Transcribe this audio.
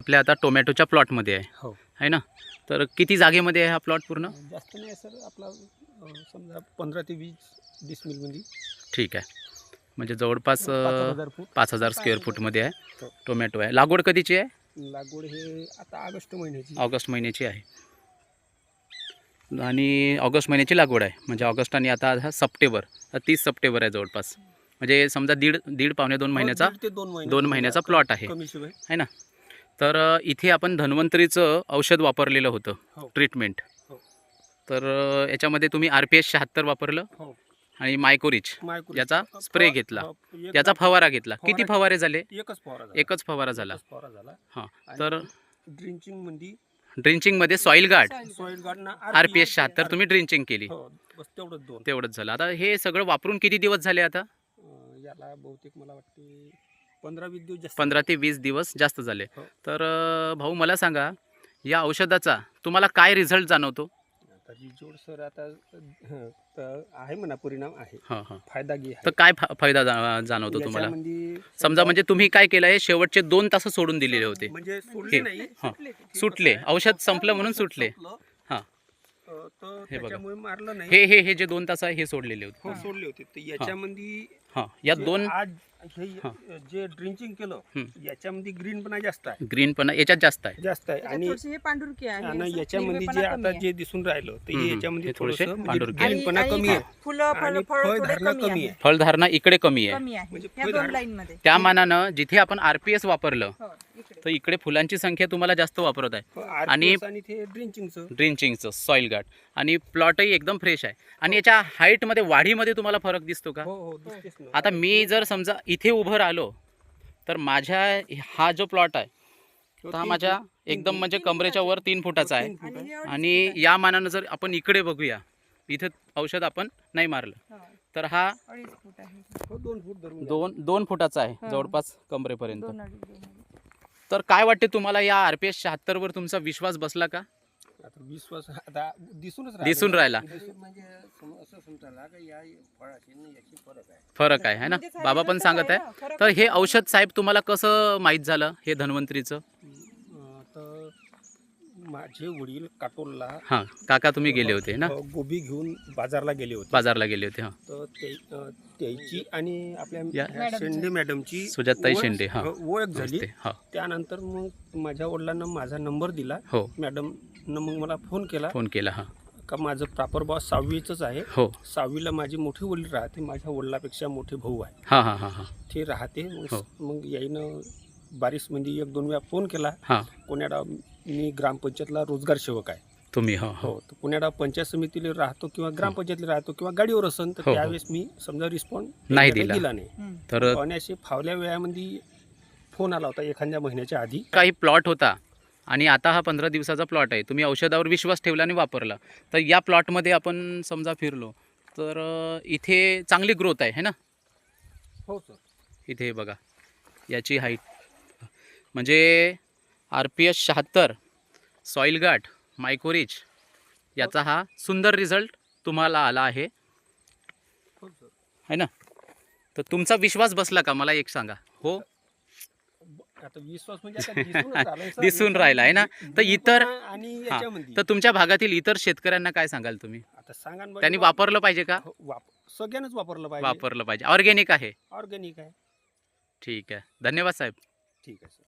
आपल्या आता टोमॅटोच्या प्लॉटमध्ये आहे, हो. आहे ना? तर किती जागेमध्ये आहे हा प्लॉट पूर्ण? जास्त नाही सर, आपला समजा 15 ते 20 डिसमिलमध्ये. ठीक आहे, म्हणजे जवळपास 5,000 फूट. 5,000 स्क्वेअर फूटमध्ये आहे हो. टोमॅटो आहे. लागवड कधीची आहे? लागवड हे आता ऑगस्ट महिन्याची. ऑगस्ट महिन्याची आहे आणि ऑगस्ट महिन्याची लागवड आहे, म्हणजे ऑगस्ट आणि आता हा सप्टेंबर, 30 सप्टेंबर आहे जवळपास. म्हणजे समजा दीड पावणे 2 महिन्याचा, 2 महिन्याचा प्लॉट आहे, कमीशिवाय. है ना? तर इथे आपण धन्वंतरीचं औषध वापरलेलं होतं, हो. ट्रीटमेंट. हो. तर याच्यामध्ये तुम्ही RPS 76 वापरलं हो. आणि मायकोरिच मायक्रो याचा स्प्रे घेतला, हो, एक याचा फवारा घेतला. किती फवारा- फवारे झाले? एकच फवारा झाला. एकच फवारा झाला. एकच फवारा झाला. हां, आणि तर ड्रिंचिंग मध्ये ड्रिंचिंगमध्ये सॉईल गार्ड सॉइल गार्डना RPS 76 तुम्ही ड्रिंचिंग केली, हो, बस तेवढंच 2. तेवढंच झालं. आता हे सगळं वापरून किती दिवस झाले आता? याला बहुतेक मला वाटते 15-20 दिवस जास्त. 15 ते 20 दिवस जास्त झाले. हो. तर भाऊ मला सांगा, या औषधाचा तुम्हाला काय रिझल्ट जाणवतो? आता रिजोड सर आता तर आहे म्हणा, परिणाम आहे, हां हां. फायदा घे आहे. तर काय फायदा जाणवतो तुम्हाला? याच्यामध्ये समजा म्हणजे तुम्ही काय केलं आहे, शेवटचे 2 तास सोडून दिलेले होते, म्हणजे सोडले नाही, हां, हे सुटले, कसं आहे, औषध संपलं म्हणून औषध सुटले. संपलं, हां, तर हे बघा. त्याच्यामुळे मारलं नाही. हे हे हे जे 2 तास आहे हे सोडलेले होते. हो, सोडले होते. तर याच्यामध्ये हां, या जे 2 आज हे जे ड्रिंचिंग केलं, याच्यामध्ये ग्रीनपणा जास्त आहे, ग्रीन पण याच्यात जास्त आहे. जास्त आहे. आणि हे पांढुरकी आहे, आणि असं याच्यामध्ये हिरवेपणा जे कमी आता आहे. जे दिसून राहिलं, तर हे याच्यामध्ये हे थोडेसे थोडंसं पांढुरकी आणि- ग्रीनपणा आणि कमी आहे, फुलं आणि फळ थोडे फळधारणा कमी कमी आहे. आहे. फळधारणा इकडे कमी आहे. कमी आहे म्हणजे या 2 फळधारणा- लाईन मध्ये. त्या मानानं जिथे आपण RPS वापरलं, हो, इकडे. तर इकडे फुलांची संख्या तुम्हाला जास्त वापरत आहे. आणि आणि ते ड्रिंचिंगचं ड्रिंचिंगचं सॉईल गार्ड आणि प्लॉटही एकदम फ्रेश आहे. आणि याच्या हाईटमध्ये, वाढीमध्ये तुम्हाला फरक दिसतो का? हो हो दिसतेच ना. आता मी जर समजा इथे उभं राहिलो, तर माझ्या हा जो प्लॉट आहे, तो तर हा 3 माझ्या फूट- एकदम म्हणजे कमरेच्या वर 3 फुटाचा आहे. 3 फूट आहे. आणि हे अडीच आणि या मानानं जर आपण इकडे बघूया, इथे औषध आपण नाही मारलं, हो, तर हा 2.5 फूट आहे. हो, 2 फूट धरून घ्या. 2 फुटाचा आहे, हा. जवळपास कमरेपर्यंत. 2.5. तर काय वाटते तुम्हाला, या RPS 76 वर तुमचा विश्वास बसला का? आता विश्वास आता दिसून राहिला. म्हणजे असं समजायला का या फळाची आणि याची फरक आहे. फरक आहे, है ना? म्हणजे बाबा पण result सांगत आहे आहे. ना, फरक तर हे औषध साहेब तुम्हाला कसं माहीत झालं, हे धन्वंतरीचं? तर माझे वडील काटोलला हां, काका तुम्ही गेले होते ना, गोबी घेऊन बाजारला गेले होते. बाजारला गेले होते. हां, तर त्याची आणि आपल्या या- ह्या शेंडे मॅडमची सुजाताताई ओळख- शेंडे, हां. ओळख झाली. नमस्ते. हां, त्यानंतर मग माझ्या वडिलांना माझा नंबर दिला. हो, मॅडमनं मग मला फोन केला फोन केला. हां, का माझं प्रॉपर बॉस 6वीचंच आहे. हो, 6वीला माझे मोठे वडील राहते, माझ्या वडिलापेक्षा मोठे भाऊ आहे, हां हां हां हां ते राहते. हो. मग याईनं बारिशमध्ये 1-2 वेळा फोन केला. हां, पुण्याला मी ग्रामपंचायतला रोजगार सेवक आहे. तुम्ही, हो हो हो, तर पुण्याला पंचायत समितीला राहतो किंवा ग्रामपंचायतीला राहतो किंवा गाडीवर असन, तर हो. त्यावेळेस मी समजा रिस्पॉन्स नाही दिला. नाही. हम्म. तर आणि असे फावल्या वेळामध्ये फोन आला होता एखाद्या महिन्याच्या आधी. काही प्लॉट होता आणि आता हा 15 दिवसाचा प्लॉट आहे. तुम्ही औषधावर विश्वास ठेवला आणि वापरला. तर या प्लॉटमध्ये आपण समजा फिरलो, तर इथे चांगली ग्रोथ आहे, है ना? हो सर. इथे हे बघा, याची हाईट म्हणजे RPS 76 सॉईल गार्ड मायकोरिच याचा हा सुंदर रिझल्ट तुम्हाला आला आहे, हो सर. है ना? तर तुमचा विश्वास बसला का, मला एक सांगा. हो, आता विश्वास म्हणजे आता दिसूनच आलाय सर. दिसून राहिला आहे ना? तर इतर आणि हां, याच्यामध्ये तर तुमच्या भागातील इतर शेतकऱ्यांना काय सांगाल तुम्ही? आता सांगा ना, त्यांनी वापरलं पाहिजे का? सगळ्यांनाच वापरलं पाहिजे. वापरलं पाहिजे. ऑर्गॅनिक आहे. ऑर्गॅनिक आहे. ठीक आहे, धन्यवाद साहेब. ठीक आहे सर.